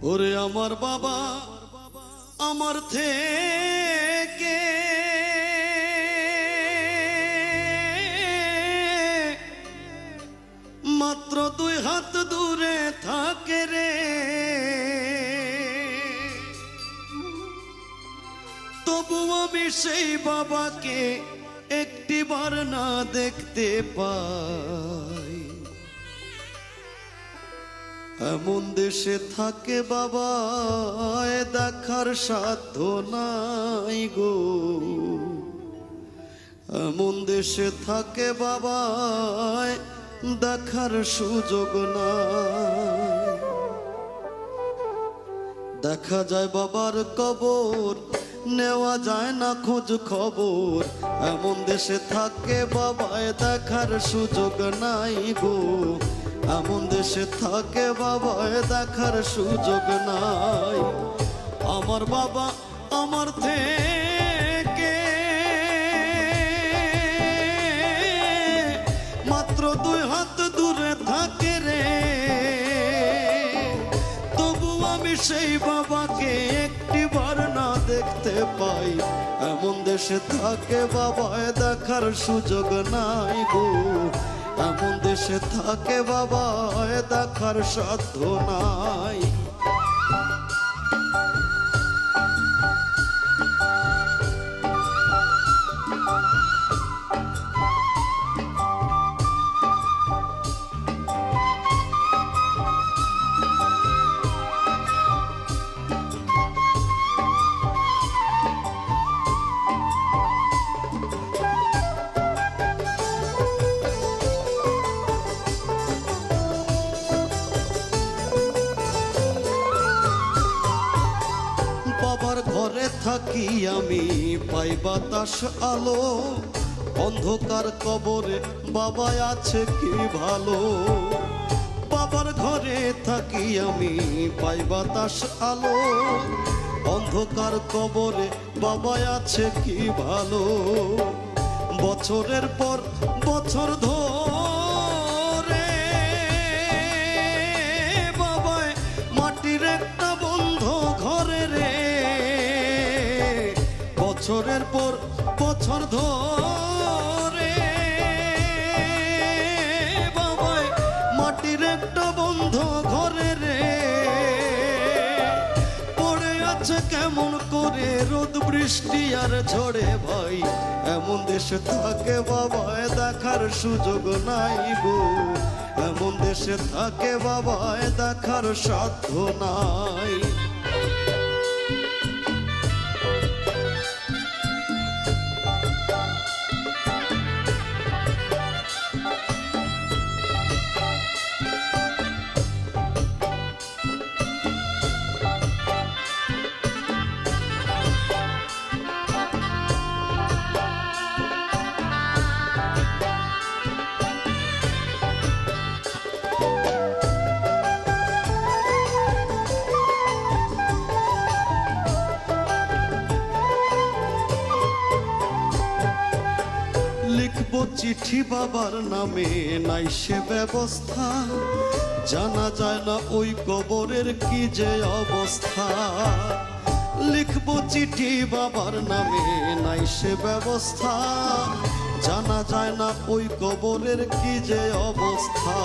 ওরে আমার বাবা আমার থেকে মাত্র 2 হাত দূরে থাকে রে, তবু আমি সেই বাবাকে একটিবার না দেখতে পাই। এমন দেশে থাকে বাবা দেখার সাধ্য নাই গো, এমন দেশে থাকে বাবা দেখার সুযোগ নাই। দেখা যায় বাবার কবর, নেওয়া যায় না খোঁজ খবর, এমন দেশে থাকে বাবায় দেখার সুযোগ নাই গো, এমন দেশে থাকে বাবায় দেখার সুযোগ নাই। আমার বাবা আমার থেকে মাত্র 2 হাত দূরে থাকে রে, তবু আমি সেই বাবাকে একটিবার না দেখতে পাই। এমন দেশে থাকে বাবায় দেখার সুযোগ নাই গো, এমন দেশে থাকে বাবায় দেখার সাধ্য নাই। বাবার ঘরে থাকি আমি পাই বাতাস আলো, অন্ধকার কবরে বাবা আছে কি ভালো। বাবার ঘরে থাকি আমি পাই বাতাস আলো, অন্ধকার কবরে বাবা আছে কি ভালো। বছরের পর বছর ধরে বাবায় মাটির একটা বন্ধ ঘরে রে, বছরের পর বছর ধরে বাবায় মাটির একটা বন্ধ ঘরে রে, পড়ে আছে কেমন করে রোদ বৃষ্টি আর ঝড়ে ভাই। এমন দেশে থাকে বাবায় দেখার সুযোগ নাই গো, এমন দেশে থাকে বাবায় দেখার সাধ্য নাই। লিখবো চিঠি বাবার নামে নাই সে ব্যবস্থা, জানা যায় না ওই কবরের কি যে অবস্থা। লিখবো চিঠি বাবার নামে নাই সে ব্যবস্থা, জানা যায় না ওই কবরের কি যে অবস্থা।